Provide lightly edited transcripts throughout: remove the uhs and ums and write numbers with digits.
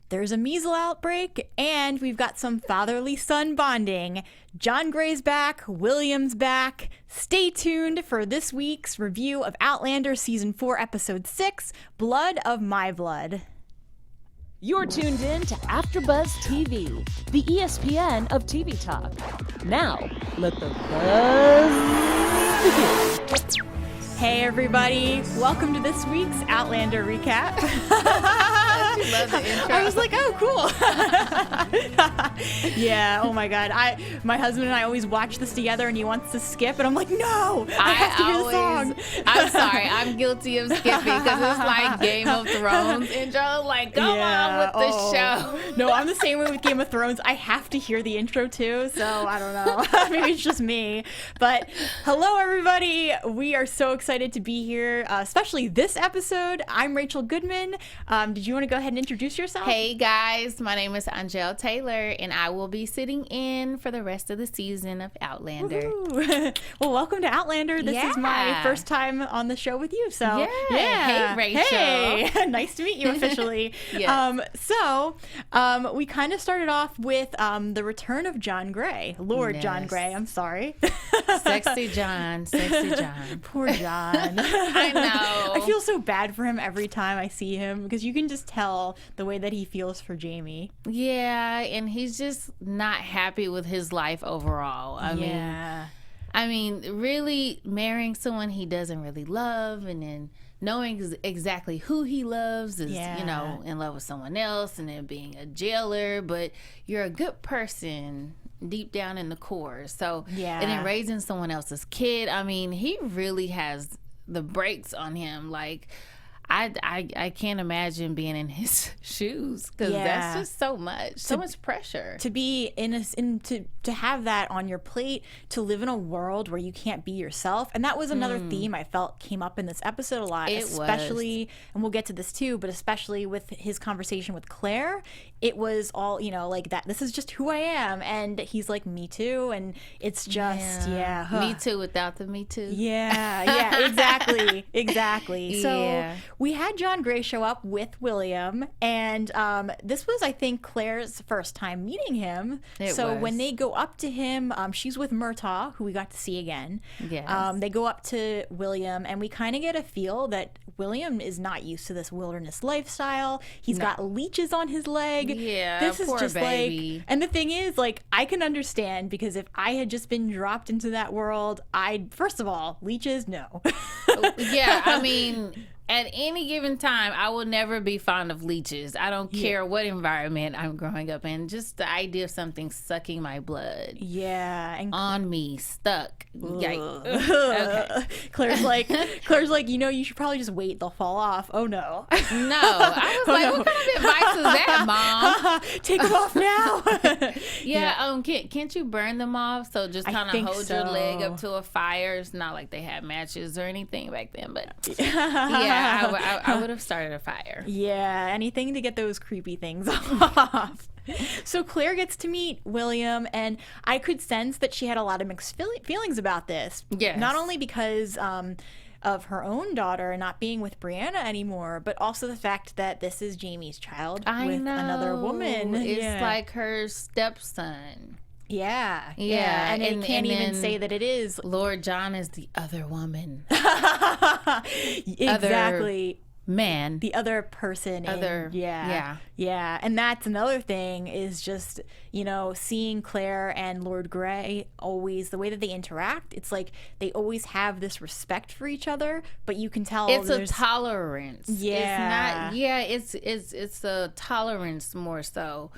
there's a measles outbreak, and we've got some fatherly son bonding. John Gray's back, William's back. Stay tuned for this week's review of Outlander Season 4, Episode 6, Blood of My Blood. You're tuned in to AfterBuzz TV, the ESPN of TV talk. Now, let the buzz begin. Hey everybody, welcome to this week's Outlander recap. You love the intro. I was like, oh, cool. Yeah, oh my God. My husband and I always watch this together and he wants to skip and I'm like, no, I have to hear the song. I'm sorry, I'm guilty of skipping because it's like Game of Thrones intro. Like, go on with the show. No, I'm the same way with Game of Thrones. I have to hear the intro too, so I don't know. Maybe it's just me. But hello, everybody. We are so excited to be here, especially this episode. I'm Rachel Goodman. Did you want to go ahead and introduce yourself? Hey guys, my name is Angele Taylor, and I will be sitting in for the rest of the season of Outlander. Well, welcome to Outlander. This is my first time on the show with you, so yeah. Hey, Rachel. Hey, nice to meet you officially. Yes. We kind of started off with the return of John Gray, Lord John Gray. I'm sorry. Sexy John. Poor John. I know. I feel so bad for him every time I see him because you can just tell the way that he feels for Jamie. Yeah, and he's just not happy with his life overall. I mean, really marrying someone he doesn't really love and then knowing exactly who he loves is, in love with someone else and then being a jailer, but you're a good person deep down in the core. So, and then raising someone else's kid, I mean, he really has the brakes on him. Like, I can't imagine being in his shoes because that's just so much pressure to be to have that on your plate, to live in a world where you can't be yourself. And that was another theme I felt came up in this episode a lot, especially, and we'll get to this too, but especially with his conversation with Claire. It was all, like that. This is just who I am. And he's like, me too. And it's just, Me too without the me too. Yeah, exactly. So we had John Gray show up with William. And this was, I think, Claire's first time meeting him. When they go up to him, she's with Murtagh, who we got to see again. Yes. They go up to William, and we kind of get a feel that William is not used to this wilderness lifestyle. He's got leeches on his leg. Yeah, this is poor just baby. like, and the thing is, like, I can understand because if I had just been dropped into that world, first of all, leeches, no. Yeah, I mean, at any given time, I will never be fond of leeches. I don't care what environment I'm growing up in. Just the idea of something sucking my blood. Yeah. And on me, stuck. Yikes. Okay. Claire's like, you should probably just wait. They'll fall off. Oh, no. No. I was what kind of advice is that, Mom? Take them off now. Can't you burn them off? So just kind of hold your leg up to a fire. It's not like they had matches or anything back then, but I would have started a fire. Yeah, anything to get those creepy things off. So Claire gets to meet William, and I could sense that she had a lot of mixed feelings about this. Yes. Not only because of her own daughter not being with Brianna anymore, but also the fact that this is Jamie's child with another woman. It's like her stepson. Yeah. And they can't even say that it is. Lord John is the other woman. Exactly. Man. The other person. Yeah. And that's another thing is just, seeing Claire and Lord Gray always, the way that they interact, it's like they always have this respect for each other, but you can tell it's a tolerance. Yeah. It's a tolerance more so.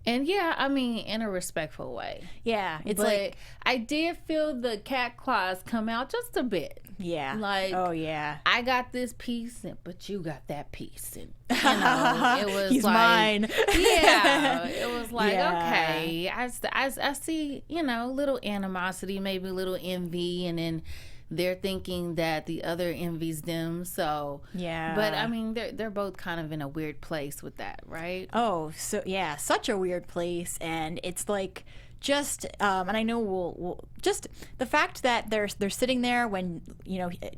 And in a respectful way. Yeah. But I did feel the cat claws come out just a bit. Yeah. Like, oh yeah, I got this piece, but you got that piece, and it was he's mine. Yeah, it was like okay, I see, little animosity, maybe a little envy, and then they're thinking that the other envies them. So but I mean, they're both kind of in a weird place with that, right? Oh, so yeah, such a weird place, and it's like. Just and I know we'll just the fact that they're sitting there when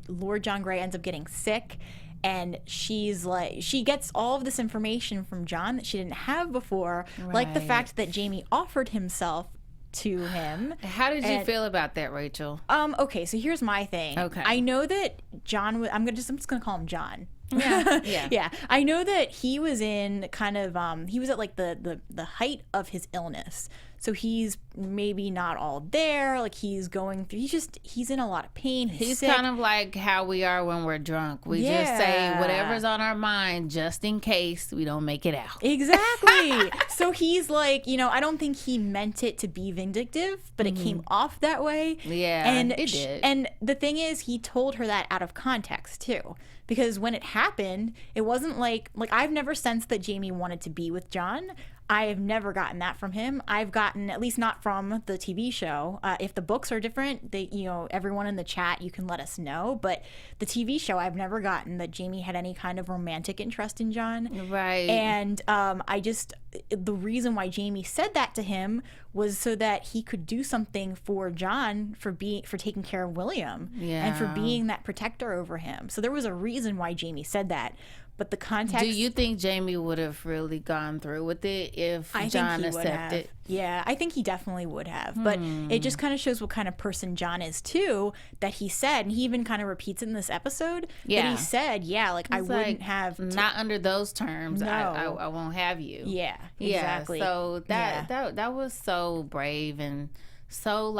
Lord John Gray ends up getting sick, and she's like, she gets all of this information from John that she didn't have before, like the fact that Jamie offered himself to him. How did you feel about that, Rachel? Okay, so here's my thing. Okay. I know that John, I'm just gonna call him John. Yeah. Yeah. I know that he was in kind of he was at like the height of his illness. So he's maybe not all there. Like he's going through, he's in a lot of pain. He's sick. kind of like how we are when we're drunk. We just say whatever's on our mind just in case we don't make it out. Exactly. So he's like, I don't think he meant it to be vindictive, but it came off that way. Yeah, and it did. And the thing is, he told her that out of context too. Because when it happened, it wasn't like I've never sensed that Jamie wanted to be with John. I have never gotten that from him. I've gotten, at least not from the TV show. If the books are different, they, everyone in the chat, you can let us know. But the TV show, I've never gotten that Jamie had any kind of romantic interest in John. Right. And the reason why Jamie said that to him was so that he could do something for John for taking care of William and for being that protector over him. So there was a reason why Jamie said that. But the context... Do you think Jamie would have really gone through with it if John accepted? Yeah, I think he definitely would have. But it just kind of shows what kind of person John is, too, that he said, and he even kind of repeats it in this episode, that he said, I wouldn't have... Not under those terms. No. I won't have you. Yeah, exactly. So that was so brave and so,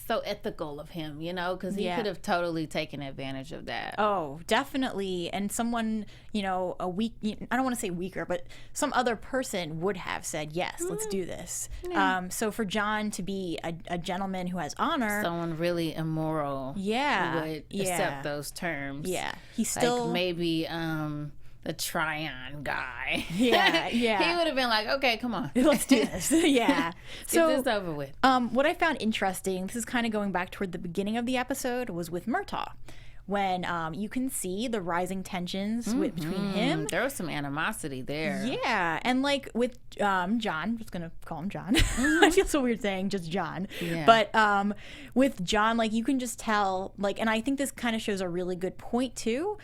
so ethical of him, because he could have totally taken advantage of that. Oh, definitely. And someone, I don't want to say weaker, but some other person would have said, yes, let's do this. Yeah. So for John to be a gentleman who has honor. Someone really immoral who would accept those terms. Yeah. He's still. Like maybe the Tryon guy. Yeah. He would have been like, okay, come on. Let's do this. Yeah. So, get this over with. What I found interesting, this is kind of going back toward the beginning of the episode, was with Murtagh. When you can see the rising tensions between him. There was some animosity there. Yeah. And with John, I'm just going to call him John. I feel so weird saying just John. Yeah. But with John, you can just tell, and I think this kind of shows a really good point too,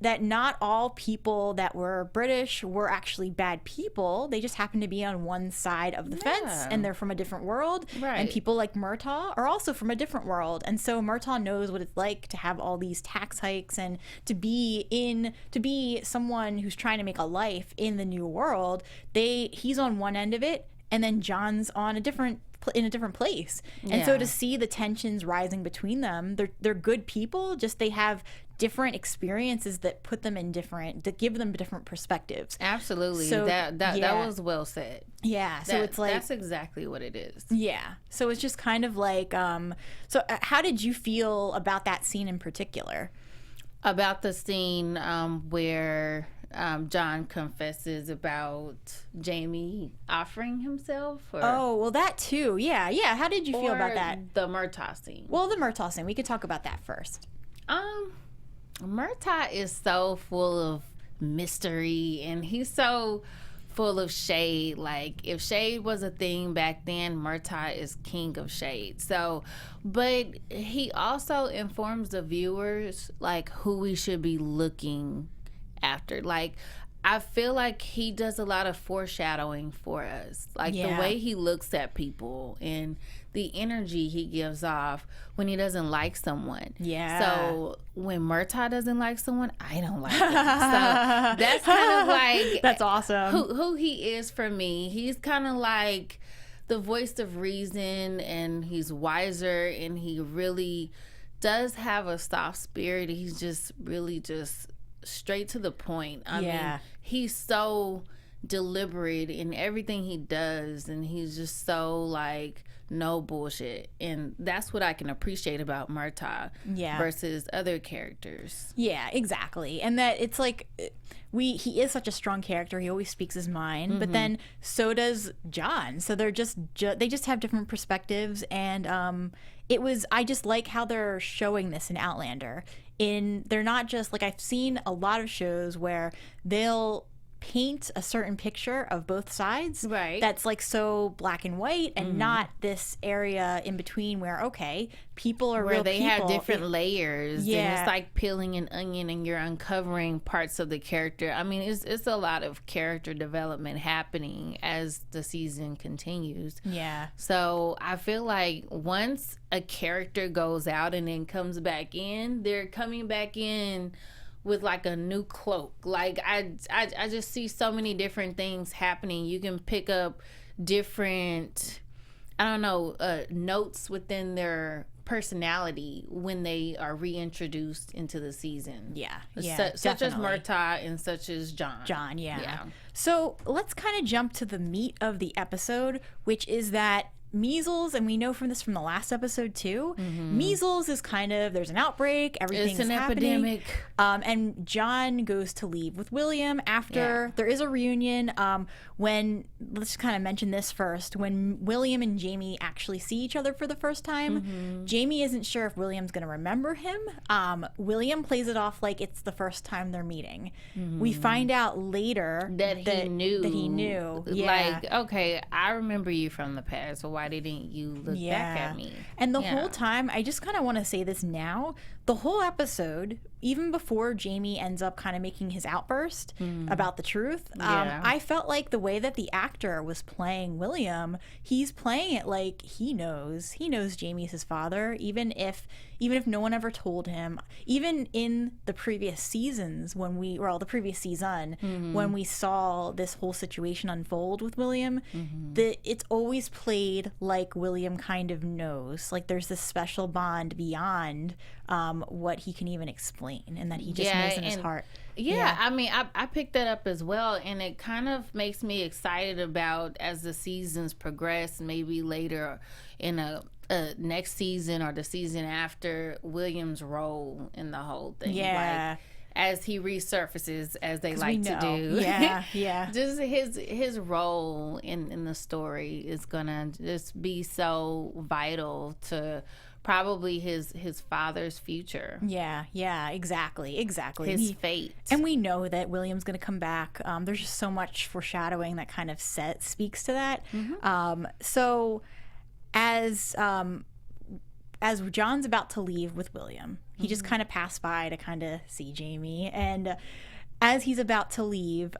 that not all people that were British were actually bad people. They just happen to be on one side of the fence, and they're from a different world. Right. And people like Murtagh are also from a different world. And so Murtagh knows what it's like to have all these tax hikes and to be someone who's trying to make a life in the new world. He's on one end of it, and then John's in a different place. And so to see the tensions rising between them, they're good people, just they have different experiences that give them different perspectives. Absolutely. So that was well said. Yeah. So that's exactly what it is. Yeah. So it's just kind of so how did you feel about that scene in particular? About the scene where John confesses about Jamie offering himself? Oh, well, that too. Yeah. How did you feel about that? The Murtagh scene. Well, the Murtagh scene. We could talk about that first. Murtagh is so full of mystery, and he's so full of shade. If shade was a thing back then, Murtagh is king of shade. So, but he also informs the viewers who we should be looking after. I feel like he does a lot of foreshadowing for us. The way he looks at people and the energy he gives off when he doesn't like someone. Yeah. So when Murtagh doesn't like someone, I don't like them. So that's kind of that's awesome. Who he is for me. He's kind of like the voice of reason, and he's wiser, and he really does have a soft spirit. He's just really just straight to the point. I mean, he's so deliberate in everything he does, and he's just so no bullshit, and that's what I can appreciate about Murtagh versus other characters. Yeah, exactly. And that it's he is such a strong character. He always speaks his mind, but then so does John. So they just have different perspectives, and I just like how they're showing this in Outlander. They're not just I've seen a lot of shows where they'll paint a certain picture of both sides, right? That's like so black and white, and not this area in between where, okay, people are where real they people. have different layers. Yeah, and it's like peeling an onion, and you're uncovering parts of the character. I mean, it's a lot of character development happening as the season continues. Yeah. So I feel like once a character goes out and then comes back in, they're coming back in with like a new cloak. Like I just see so many different things happening. You can pick up different, I don't know, notes within their personality when they are reintroduced into the season. Yeah. Such as Murtagh and such as John. Yeah. So let's kind of jump to the meat of the episode, which is that measles, and we know from this from the last episode too, measles is kind of, there's an outbreak, everything's it's an happening. epidemic. And John goes to leave with William after there is a reunion. When, let's kind of mention this first, when William and Jamie actually see each other for the first time, Jamie isn't sure if William's going to remember him. William plays it off like it's the first time they're meeting. We find out later that he knew. Yeah. Like, okay, I remember you from the past, so why didn't you look back at me? And the whole time, I just kind of want to say this now, the whole episode, even before Jamie ends up kind of making his outburst about the truth, I felt like the way that the actor was playing William, he's playing it like he knows Jamie's his father, even if no one ever told him. Even in the previous seasons, the previous season, when we saw this whole situation unfold with William, it's always played like William kind of knows, like there's this special bond beyond what he can even explain, and that he just knows in his heart. I mean, I picked that up as well, and it kind of makes me excited about, as the seasons progress, maybe later in a next season or the season after, William's role in the whole thing. Like, as he resurfaces, as they like to do. Just his role in the story is gonna just be so vital to probably his father's future. Exactly. His fate. And we know that William's going to come back. There's just so much foreshadowing that kind of speaks to that. So as John's about to leave with William, he just kind of passed by to kind of see Jamie, and as he's about to leave,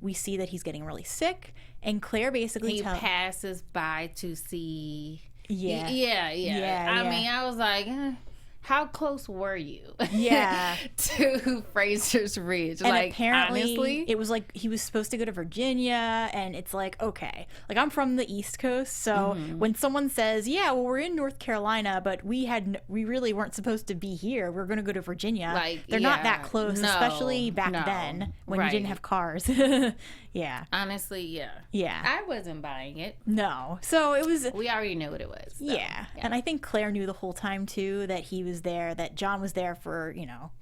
we see that he's getting really sick, and Claire basically passes by to see. I mean, I was like, how close were you? To Fraser's Ridge? And like, apparently, honestly, it was like he was supposed to go to Virginia, and it's like, okay, like I'm from the East Coast, so when someone says, we're in North Carolina, but we really weren't supposed to be here, we're going to go to Virginia. Like, they're not that close, especially back then when you didn't have cars. Honestly, I wasn't buying it. No. So it was. We already knew what it was. So, and I think Claire knew the whole time too that he was there, that John was there for,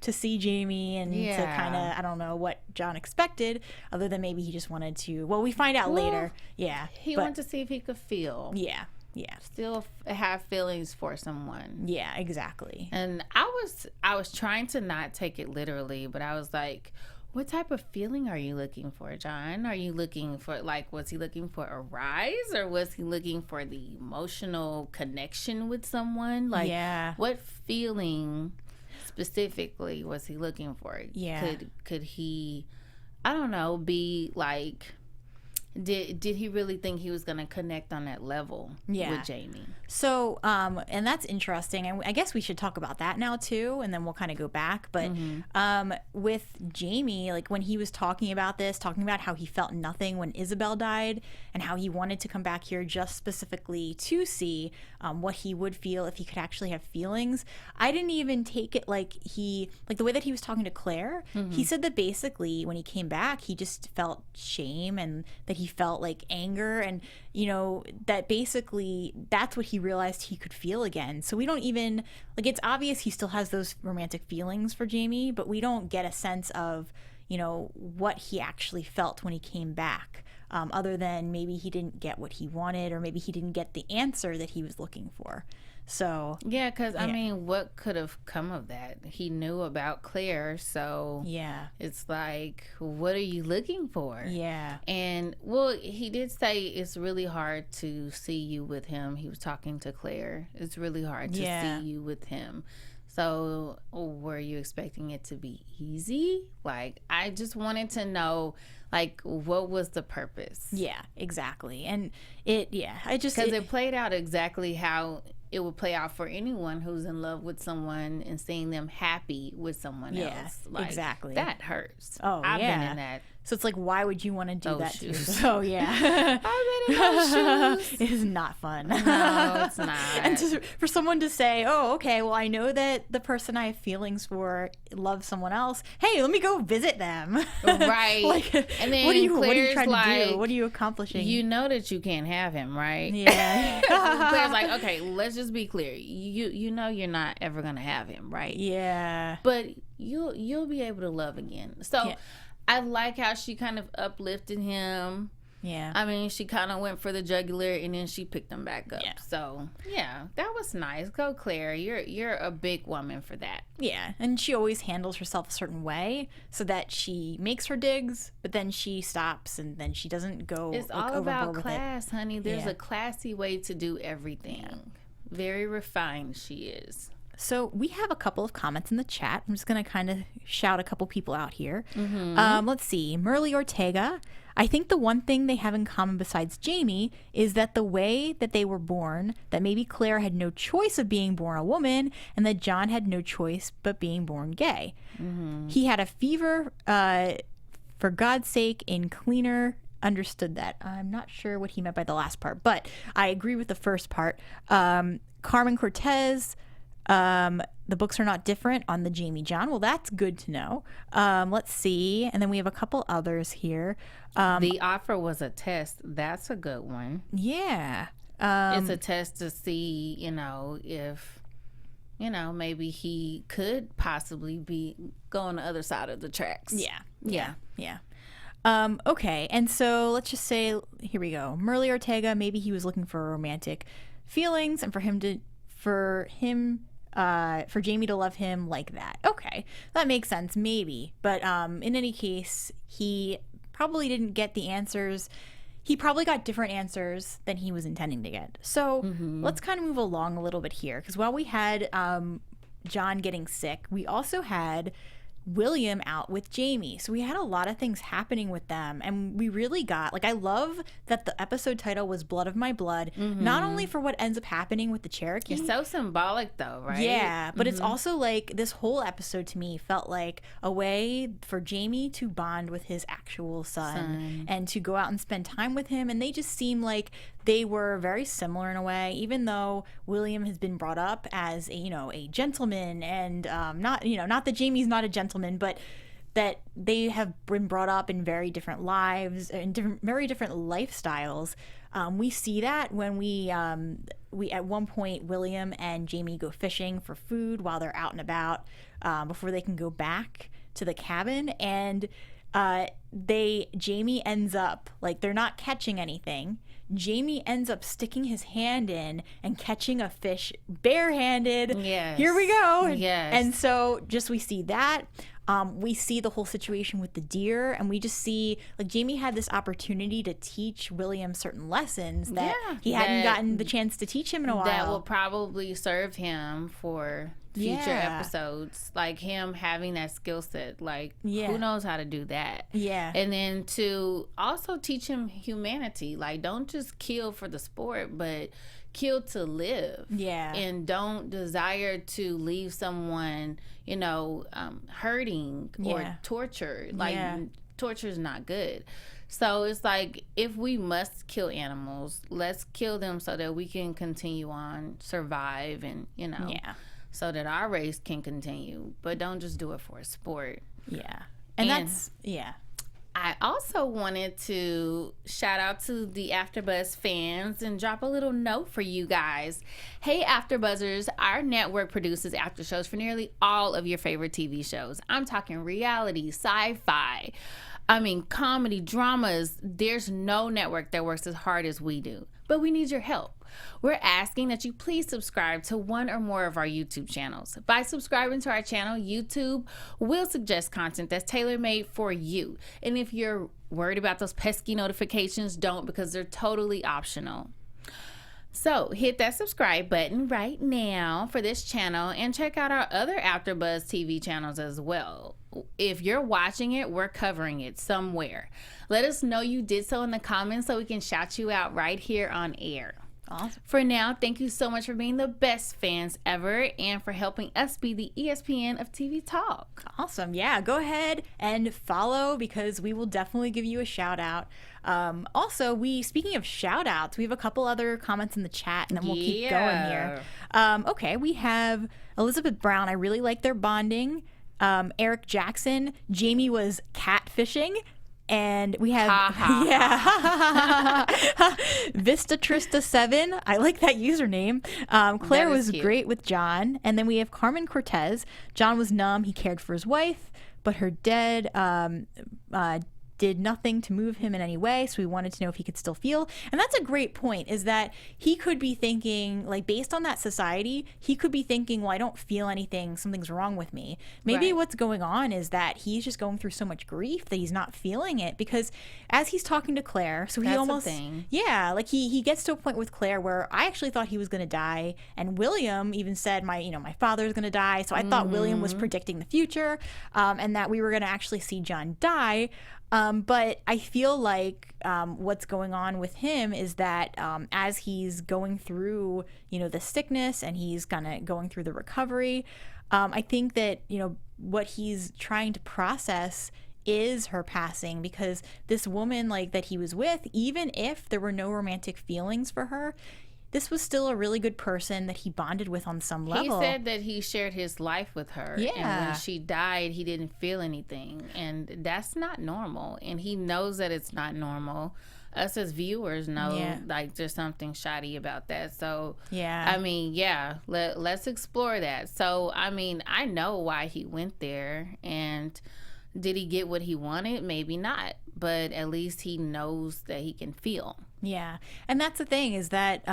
to see Jamie and to kind of, I don't know what John expected, other than maybe he just wanted to. Well, we find out later. He wanted to see if he could feel. Still have feelings for someone. Yeah, exactly. And I was trying to not take it literally, but I was like, what type of feeling are you looking for, John? Are you looking for, like, was he looking for a rise, or was he looking for the emotional connection with someone? Like, what feeling specifically was he looking for? Could he, I don't know, be like, did he really think he was going to connect on that level with Jamie? So, and that's interesting. And I guess we should talk about that now too, and then we'll kind of go back. But with Jamie, like when he was talking about how he felt nothing when Isabel died, and how he wanted to come back here just specifically to see what he would feel if he could actually have feelings. I didn't even take it like the way that he was talking to Claire. He said that basically when he came back, he just felt shame, and that he felt like anger, and that basically that's what he realized he could feel again. So we don't even, like, it's obvious he still has those romantic feelings for Jamie, but we don't get a sense of what he actually felt when he came back, other than maybe he didn't get what he wanted, or maybe he didn't get the answer that he was looking for. So yeah, because I mean, what could have come of that? He knew about Claire, so yeah, it's like, what are you looking for? Yeah. And well, he did say it's really hard to see you with him. He was talking to Claire. It's really hard to see you with him. So were you expecting it to be easy? Like, I just wanted to know, like, what was the purpose? Yeah, exactly. And because it played out exactly how it would play out for anyone who's in love with someone and seeing them happy with someone else. Like, exactly. That hurts. Oh, I've been in that. So it's like, why would you want to do that shoes. to yourself? Oh, yeah. I've been in those shoes. It is not fun. No, it's not. And for someone to say, oh, okay, well, I know that the person I have feelings for loves someone else. Hey, let me go visit them. Right. Like, and then what are you trying like, to do? What are you accomplishing? You know that you can't have him, right? Yeah. Claire's like, okay, let's just be clear. You know you're not ever going to have him, right? Yeah. But you'll be able to love again. So I like how she kind of uplifted him. Yeah. I mean, she kind of went for the jugular and then she picked him back up. Yeah. So, yeah, that was nice. Go, Claire. You're a big woman for that. Yeah. And she always handles herself a certain way so that she makes her digs, but then she stops and then she doesn't go It's all about class, honey. There's a classy way to do everything. Yeah. Very refined she is. So we have a couple of comments in the chat. I'm just going to kind of shout a couple people out here. Let's see. Merle Ortega. I think the one thing they have in common besides Jamie is that the way that they were born, that maybe Claire had no choice of being born a woman and that John had no choice but being born gay. He had a fever, for God's sake, in cleaner. Understood that. I'm not sure what he meant by the last part, but I agree with the first part. Carmen Cortez. The books are not different on the Jamie John. Well, that's good to know. Let's see. And then we have a couple others here. The offer was a test. That's a good one. Yeah. It's a test to see, if, maybe he could possibly go on the other side of the tracks. Yeah. Okay. And so let's just say, here we go. Merle Ortega, maybe he was looking for romantic feelings and for Jamie to love him like that. Okay, that makes sense, maybe. But in any case, he probably didn't get the answers. He probably got different answers than he was intending to get. So let's kind of move along a little bit here. Because while we had John getting sick, we also had William out with Jamie. So we had a lot of things happening with them, and we really got, like, I love that the episode title was Blood of My Blood, not only for what ends up happening with the Cherokee. It's so symbolic though, right? Yeah, but it's also like this whole episode to me felt like a way for Jamie to bond with his actual son and to go out and spend time with him, and they just seem like they were very similar in a way, even though William has been brought up as a gentleman, and not that Jamie's not a gentleman, but that they have been brought up in very different lives and very different lifestyles. We see that when we at one point William and Jamie go fishing for food while they're out and about before they can go back to the cabin, and Jamie ends up, like, they're not catching anything. Jamie ends up sticking his hand in and catching a fish barehanded. Yes. Here we go. Yes. And so we see that. We see the whole situation with the deer, and we just see, like, Jamie had this opportunity to teach William certain lessons that he hadn't gotten the chance to teach him in a while. That will probably serve him for future episodes, like him having that skill set. Like, who knows how to do that? Yeah. And then to also teach him humanity. Like, don't just kill for the sport, but kill to live. Yeah. And don't desire to leave someone, hurting or tortured. Like, torture is not good. So it's like, if we must kill animals, let's kill them so that we can continue on, survive, and, so that our race can continue. But don't just do it for a sport. Yeah. And that's, I also wanted to shout out to the AfterBuzz fans and drop a little note for you guys. Hey, AfterBuzzers, our network produces after shows for nearly all of your favorite TV shows. I'm talking reality, sci-fi, comedy, dramas. There's no network that works as hard as we do. But we need your help. we're asking that you please subscribe to one or more of our YouTube channels. By subscribing to our channel, YouTube will suggest content that's tailor-made for you. And if you're worried about those pesky notifications, don't, because they're totally optional. So hit that subscribe button right now for this channel and check out our other AfterBuzz TV channels as well. If you're watching it, we're covering it somewhere. Let us know you did so in the comments so we can shout you out right here on air. Awesome. For now, thank you so much for being the best fans ever and for helping us be the ESPN of TV talk. Awesome. Yeah, go ahead and follow because we will definitely give you a shout out. Also, speaking of shout outs, we have a couple other comments in the chat and then we'll keep going here. Okay, we have Elizabeth Brown. I really like their bonding. Eric Jackson. Jamie was catfishing. And we have Vista Trista 7. I like that username. Claire was cute. Great with John. And then we have Carmen Cortez. John was numb. He cared for his wife, but her dead did nothing to move him in any way, so we wanted to know if he could still feel. And that's a great point, is that he could be thinking, like, based on that society, he could be thinking, well, I don't feel anything, something's wrong with me. Maybe what's going on is that he's just going through so much grief that he's not feeling it, because as he's talking to Claire, so he like he gets to a point with Claire where I actually thought he was going to die, and William even said, my father's going to die, so I thought William was predicting the future, and that we were going to actually see John die. But I feel like what's going on with him is that as he's going through, the sickness and he's kind of going through the recovery, I think that, what he's trying to process is her passing, because this woman that he was with, even if there were no romantic feelings for her, this was still a really good person that he bonded with on some level. He said that he shared his life with her. Yeah. And when she died, he didn't feel anything. And that's not normal. And he knows that it's not normal. Us as viewers know, there's something shoddy about that. So, let's explore that. So, I know why he went there. And did he get what he wanted? Maybe not. But at least he knows that he can feel. Yeah. And that's the thing, is that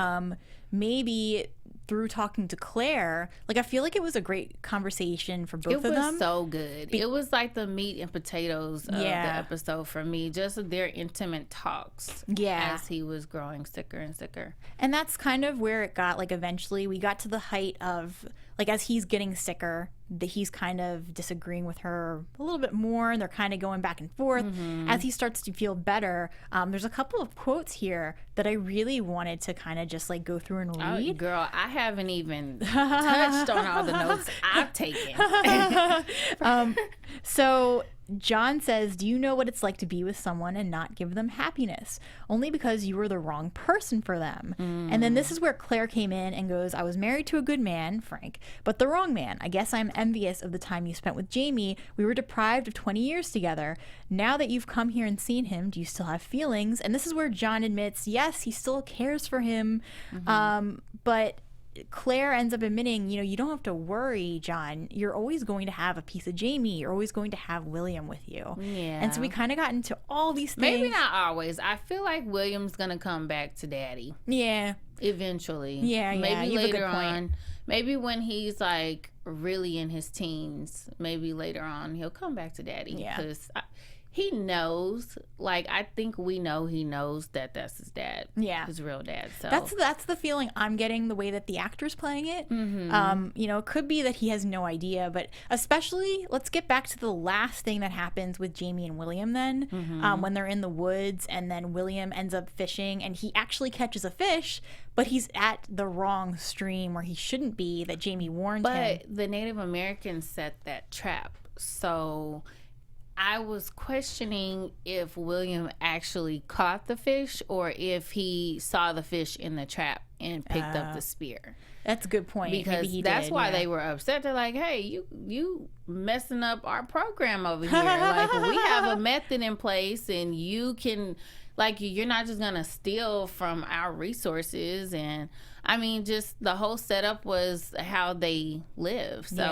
maybe through talking to Claire, I feel like it was a great conversation for both of them. It was so good. It was like the meat and potatoes of the episode for me. Just their intimate talks as he was growing sicker and sicker. And that's kind of where it got, eventually we got to the height of, as he's getting sicker, he's kind of disagreeing with her a little bit more, and they're kind of going back and forth. As he starts to feel better, there's a couple of quotes here that I really wanted to kind of just go through and read. Oh, girl, I haven't even touched on all the notes I've taken. So John says, do you know what it's like to be with someone and not give them happiness? Only because you were the wrong person for them. And then this is where Claire came in and goes, I was married to a good man, Frank, but the wrong man. I guess I'm envious of the time you spent with Jamie. We were deprived of 20 years together. Now that you've come here and seen him, do you still have feelings? And this is where John admits, yes, he still cares for him. But Claire ends up admitting, you don't have to worry, John. You're always going to have a piece of Jamie. You're always going to have William with you. Yeah. And so we kind of got into all these things. Maybe not always. I feel like William's going to come back to Daddy. Yeah. Eventually. Yeah, maybe later on. Maybe when he's really in his teens, maybe later on he'll come back to Daddy. Yeah. Because he knows, I think we know he knows that that's his dad. Yeah. His real dad. So that's the feeling I'm getting, the way that the actor's playing it. It could be that he has no idea, but especially, let's get back to the last thing that happens with Jamie and William then, when they're in the woods and then William ends up fishing and he actually catches a fish, but he's at the wrong stream where he shouldn't be, that Jamie warned him. But the Native Americans set that trap. So I was questioning if William actually caught the fish or if he saw the fish in the trap and picked up the spear. That's a good point. Because that's why they were upset. They're like, hey, you messing up our program over here. We have a method in place and you can, you're not just going to steal from our resources. And just the whole setup was how they live. So,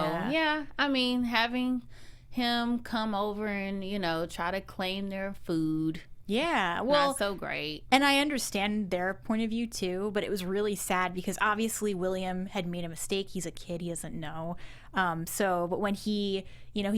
having him come over and, try to claim their food Yeah, well, not so great. And I understand their point of view too, but it was really sad because obviously William had made a mistake. He's a kid; he doesn't know. But when he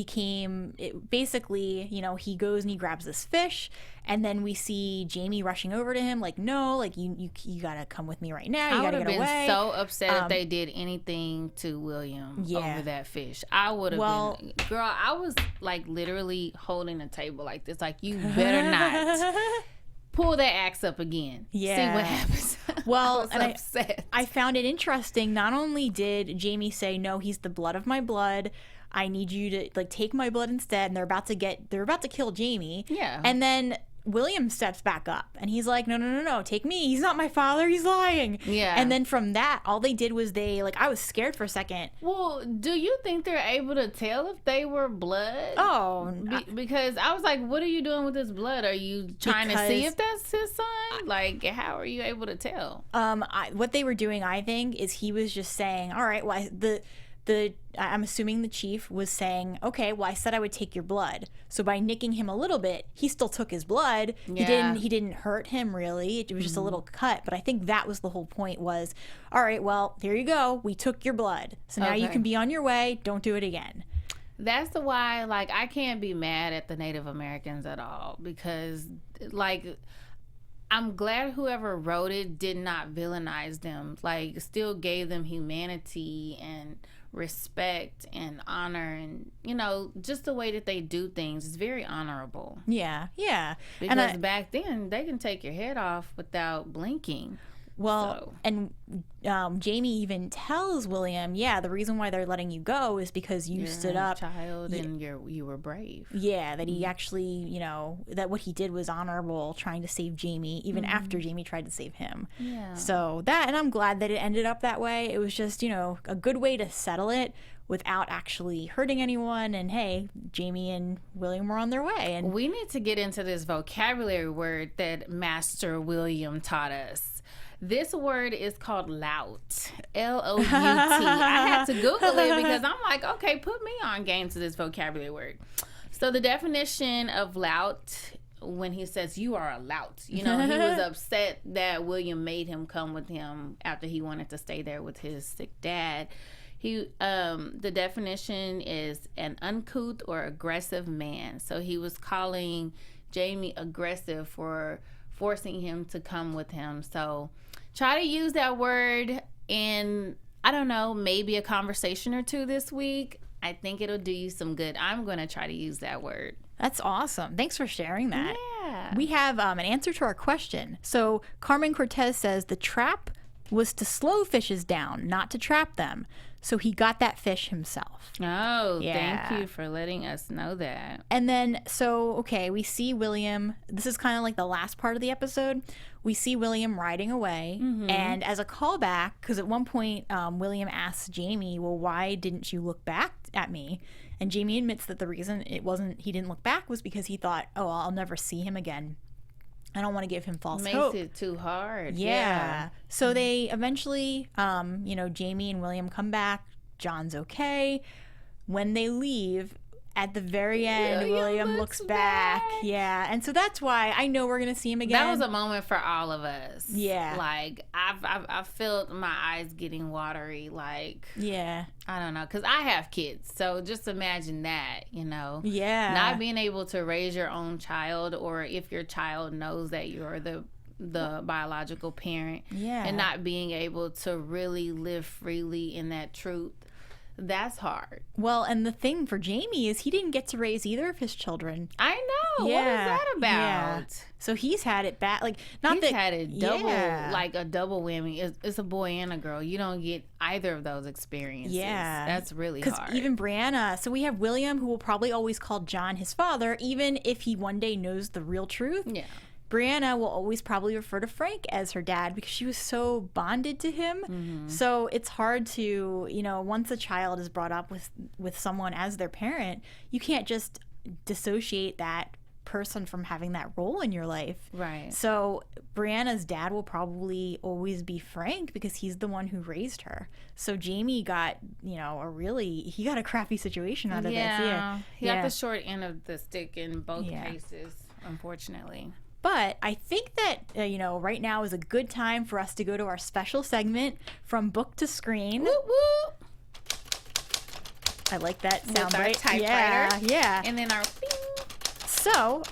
came, basically, he goes and he grabs this fish, and then we see Jamie rushing over to him, like, no, like you gotta come with me right now. You gotta get away. I would have been so upset if they did anything to William over that fish. I would have been, girl. I was like literally holding the table like this, like you better not pull that axe up again. Yeah. See what happens. Well, I found it interesting. Not only did Jamie say, no, he's the blood of my blood. I need you to like take my blood instead. And they're about to kill Jamie. Yeah. And then William steps back up and he's like, no, take me. He's not my father. He's lying. Yeah. And then from that, all they did was I was scared for a second. Well, do you think they're able to tell if they were blood? Oh. Because I was like, what are you doing with this blood? Are you trying to see if that's his son? Like, how are you able to tell? What they were doing, I think, is he was just saying, all right, well, I'm assuming the chief was saying, okay, well, I said I would take your blood. So by nicking him a little bit, he still took his blood. Yeah. He didn't hurt him really. It was just a little cut. But I think that was the whole point was, all right, well, here you go. We took your blood. So now you can be on your way. Don't do it again. That's why, like, I can't be mad at the Native Americans at all because, like, I'm glad whoever wrote it did not villainize them. Like, still gave them humanity and respect and honor and just the way that they do things is very honorable. Yeah because back then they can take your head off without blinking. And Jamie even tells William, the reason why they're letting you go is because you stood up, child, and you were brave. Yeah, that he actually, that what he did was honorable, trying to save Jamie, even after Jamie tried to save him. Yeah. So and I'm glad that it ended up that way. It was just, a good way to settle it without actually hurting anyone. And hey, Jamie and William were on their way. And we need to get into this vocabulary word that Master William taught us. This word is called lout. L-O-U-T. I had to Google it because I'm like, okay, put me on game to this vocabulary word. So the definition of lout, when he says you are a lout, he was upset that William made him come with him after he wanted to stay there with his sick dad. The definition is an uncouth or aggressive man. So he was calling Jamie aggressive for forcing him to come with him. So try to use that word in, I don't know, maybe a conversation or two this week. I think it'll do you some good. I'm going to try to use that word. That's awesome. Thanks for sharing that. Yeah. We have an answer to our question. So Carmen Cortez says the trap was to slow fishes down, not to trap them. So he got that fish himself. Oh, yeah. Thank you for letting us know that. And then, we see William. This is kind of like the last part of the episode. We see William riding away. Mm-hmm. And as a callback, because at one point, William asks Jamie, well, why didn't you look back at me? And Jamie admits that the reason he didn't look back was because he thought, oh, I'll never see him again. I don't want to give him false hope. Makes it too hard. Yeah. So they eventually, Jamie and William come back. John's okay. When they leave, at the very end, William looks back. Yeah. And so that's why I know we're going to see him again. That was a moment for all of us. Yeah. Like, I felt my eyes getting watery. Like, yeah. I don't know. Because I have kids. So just imagine that, Yeah. Not being able to raise your own child, or if your child knows that you're the biological parent. Yeah. And not being able to really live freely in that truth. That's hard. Well, and the thing for Jamie is he didn't get to raise either of his children. I know. Yeah. What is that about? Yeah. So he's had it bad. Like, he's had it double, like a double whammy. It's a boy and a girl. You don't get either of those experiences. Yeah. That's really hard. Because even Brianna, so we have William, who will probably always call John his father, even if he one day knows the real truth. Yeah. Brianna will always probably refer to Frank as her dad because she was so bonded to him. Mm-hmm. So it's hard to, once a child is brought up with someone as their parent, you can't just dissociate that person from having that role in your life. Right. So Brianna's dad will probably always be Frank because he's the one who raised her. So Jamie got, he got a crappy situation out of this. Yeah. He got the short end of the stick in both cases, unfortunately. But I think that, right now is a good time for us to go to our special segment, From Book to Screen. Whoop, whoop. I like that sound. With our right? typewriter. Yeah. And then our So,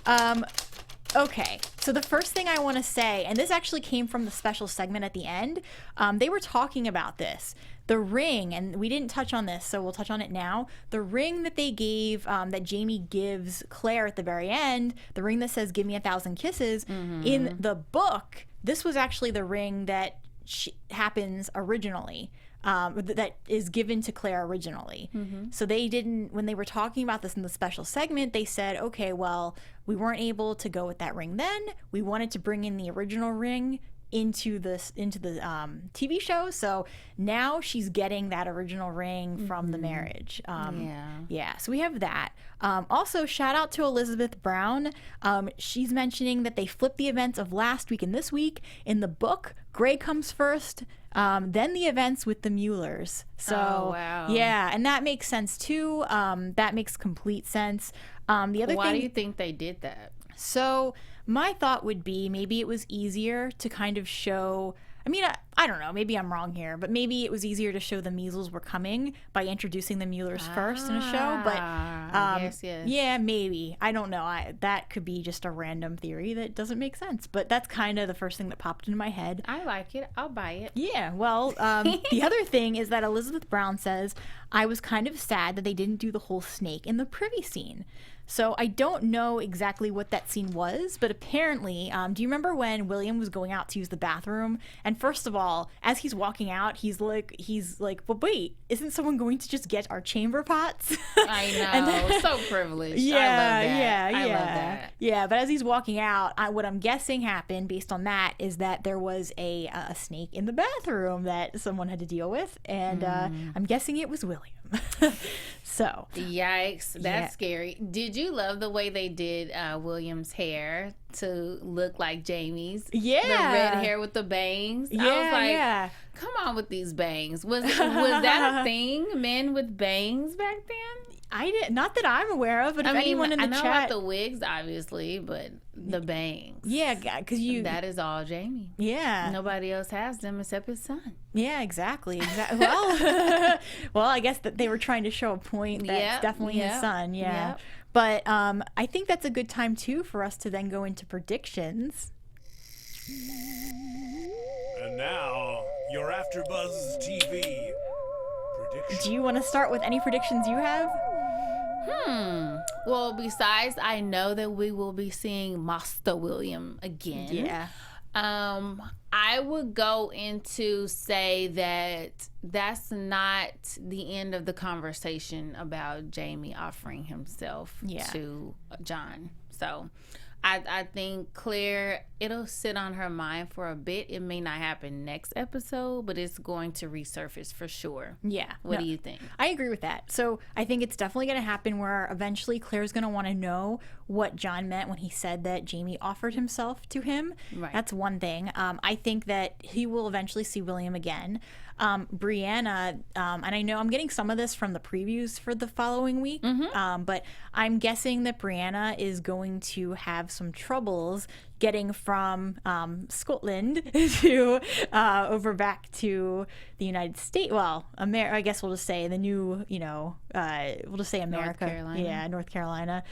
okay. So the first thing I want to say, and this actually came from the special segment at the end, they were talking about this. The ring, and we didn't touch on this, so we'll touch on it now. The ring that they gave, that Jamie gives Claire at the very end, the ring that says, "Give me 1,000 kisses," in the book, this was actually the ring that happens originally. That is given to Claire originally. So they didn't, when they were talking about this in the special segment, they said, okay, well, we weren't able to go with that ring then. We wanted to bring in the original ring into the TV show. So now she's getting that original ring from the marriage. Yeah. So we have that. Also, shout out to Elizabeth Brown. She's mentioning that they flipped the events of last week and this week. In the book, Gray comes first, then the events with the Muellers. So, wow. Yeah, and that makes sense too. That makes complete sense. Why do you think they did that? So my thought would be maybe it was easier to kind of show, I mean, I don't know, maybe I'm wrong here, but maybe it was easier to show the measles were coming by introducing the Muellers first in a show. But yes. yeah, maybe. I don't know. That could be just a random theory that doesn't make sense. But that's kind of the first thing that popped into my head. I like it. I'll buy it. Yeah, well, the other thing is that Elizabeth Brown says, I was kind of sad that they didn't do the whole snake in the privy scene. So I don't know exactly what that scene was, but apparently, do you remember when William was going out to use the bathroom? And first of all, as he's walking out, he's like, but wait, isn't someone going to just get our chamber pots? I know, then, so privileged. Yeah, I love that. Yeah, I love that. Yeah, but as he's walking out, what I'm guessing happened based on that is that there was a snake in the bathroom that someone had to deal with, and I'm guessing it was William. So yikes, that's scary. Did you love the way they did William's hair to look like Jamie's? Yeah, the red hair with the bangs. Yeah, I was like, come on with these bangs. Was that a thing? Men with bangs back then? Not that I'm aware of, but if anyone in the chat, I know chat, about the wigs, obviously, but the bangs. Yeah, because that is all Jamie. Yeah, nobody else has them except his son. Yeah, exactly. Well, I guess that they were trying to show a point that's definitely his son. Yeah, yep. But I think that's a good time too for us to then go into predictions. And now your AfterBuzz TV predictions. Do you want to start with any predictions you have? Well, besides, I know that we will be seeing Master William again. Yeah. I would go into say that that's not the end of the conversation about Jamie offering himself to John. So I think Claire, it'll sit on her mind for a bit. It may not happen next episode, but it's going to resurface for sure. Yeah. What do you think? I agree with that. So I think it's definitely going to happen where eventually Claire's going to want to know what John meant when he said that Jamie offered himself to him. Right. That's one thing. I think that he will eventually see William again. Brianna, and I know I'm getting some of this from the previews for the following week, but I'm guessing that Brianna is going to have some troubles getting from Scotland to over back to the United States. Well, I guess we'll just say the new, we'll just say America. North Carolina. Yeah, North Carolina.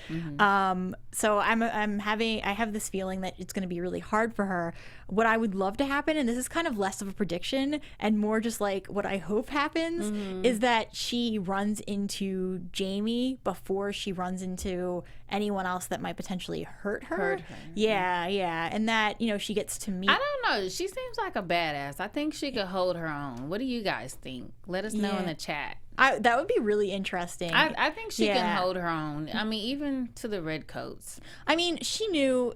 So I have this feeling that it's going to be really hard for her. What I would love to happen, and this is kind of less of a prediction and more just like what I hope happens, is that she runs into Jamie before she runs into anyone else that might potentially hurt her. Yeah. And that, she gets to meet. I don't know. She seems like a badass. I think she could hold her own. What do you guys think? Let us know in the chat. That would be really interesting. I think she can hold her own. I mean, even to the redcoats. I mean, she knew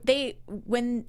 when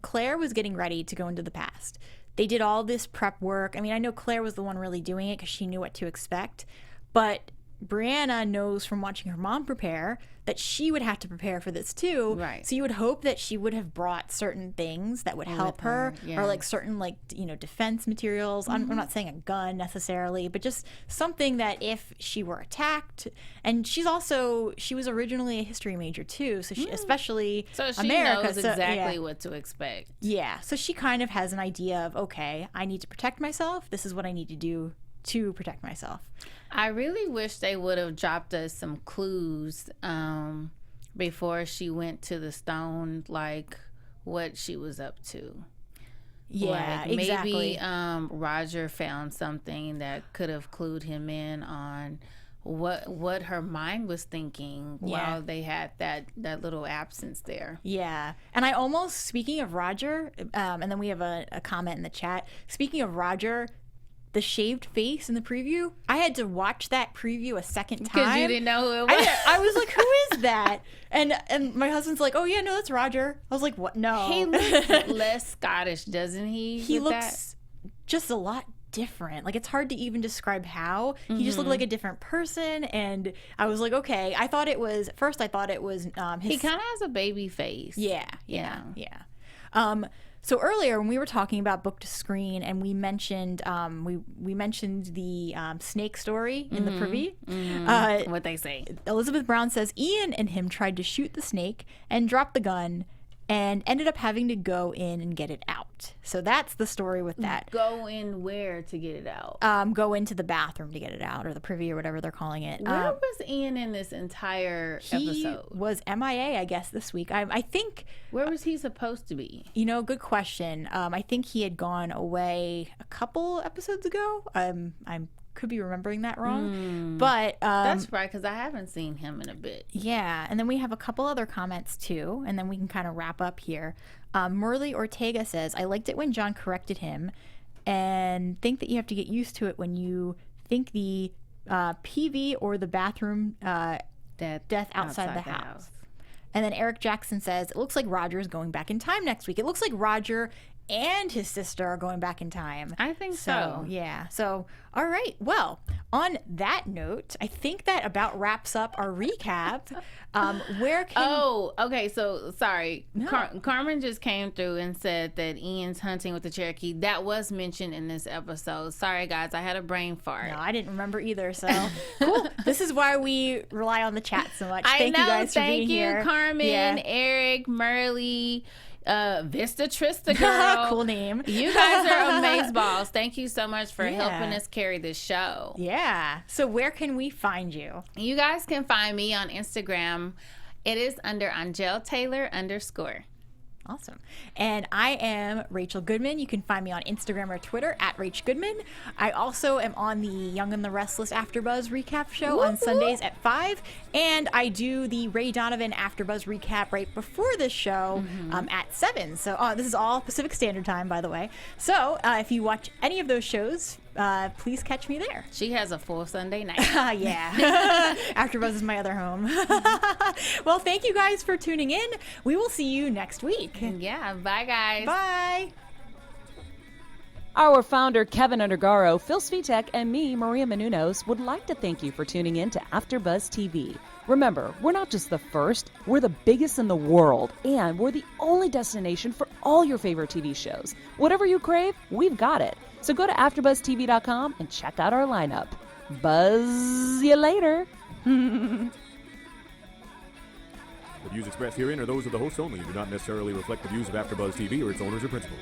Claire was getting ready to go into the past, they did all this prep work. I mean, I know Claire was the one really doing it because she knew what to expect, but Brianna knows from watching her mom prepare that she would have to prepare for this too. Right. So you would hope that she would have brought certain things that would help her, or like certain like, you know, defense materials. I'm not saying a gun necessarily, but just something that if she were attacked, and she was originally a history major too, so she, especially so she America, knows exactly what to expect. Yeah, so she kind of has an idea of, okay, I need to protect myself. This is what I need to do to protect myself. I really wish they would have dropped us some clues before she went to the stone, like what she was up to. Yeah, like exactly. Maybe Roger found something that could have clued him in on what her mind was thinking while they had that little absence there. Yeah. And I almost, speaking of Roger, and then we have a comment in the chat. Speaking of Roger, the shaved face in the preview, I had to watch that preview a second time. Because you didn't know who it was. I was like, who is that? And my husband's like, oh yeah, no, that's Roger. I was like, what? No. He looks less Scottish, doesn't he? He looks just a lot different. Like, it's hard to even describe how. He just looked like a different person, and I was like, okay. I thought it was he kind of has a baby face. Yeah. So earlier when we were talking about book to screen, and we mentioned we mentioned the snake story in the privy. What they say. Elizabeth Brown says Ian and him tried to shoot the snake and drop the gun, and ended up having to go in and get it out. So that's the story with that. Go in where to get it out? Go into the bathroom to get it out, or the privy, or whatever they're calling it. Where was Ian in this entire episode? He was MIA, I guess, this week. I think. Where was he supposed to be? You know, good question. I think he had gone away a couple episodes ago. I could be remembering that wrong, but that's right, because I haven't seen him in a bit. Yeah, and then we have a couple other comments too, and then we can kind of wrap up here. Merle Ortega says, I liked it when John corrected him, and think that you have to get used to it when you think the PV or the bathroom death outside the house. And then Eric Jackson says, it looks like Roger is going back in time next week. It looks like Roger and his sister are going back in time. I think so. Yeah. So, all right. Well, on that note, I think that about wraps up our recap. Okay. So, sorry. No. Carmen just came through and said that Ian's hunting with the Cherokee. That was mentioned in this episode. Sorry, guys. I had a brain fart. No, I didn't remember either. So, cool. This is why we rely on the chat so much. Thank you guys for being here. Thank you, Carmen, Eric, Merle, Vista Trista girl. Cool name. You guys are amazeballs. Thank you so much for helping us carry this show. Yeah. So where can we find you? You guys can find me on Instagram. It is under Angele Taylor _. Awesome. And I am Rachel Goodman. You can find me on Instagram or Twitter at Rach Goodman. I also am on the Young and the Restless AfterBuzz recap show on Sundays at 5. And I do the Ray Donovan AfterBuzz recap right before this show at 7. So this is all Pacific Standard Time, by the way. So if you watch any of those shows, please catch me there. She has a full Sunday night. Yeah. AfterBuzz is my other home. Well, thank you guys for tuning in. We will see you next week. Yeah. Bye, guys. Bye. Our founder, Kevin Undergaro, Phil Svitek, and me, Maria Menounos, would like to thank you for tuning in to AfterBuzz TV. Remember, we're not just the first, we're the biggest in the world, and we're the only destination for all your favorite TV shows. Whatever you crave, we've got it. So go to AfterBuzzTV.com and check out our lineup. Buzz you later. The views expressed herein are those of the hosts only and do not necessarily reflect the views of AfterBuzz TV or its owners or principals.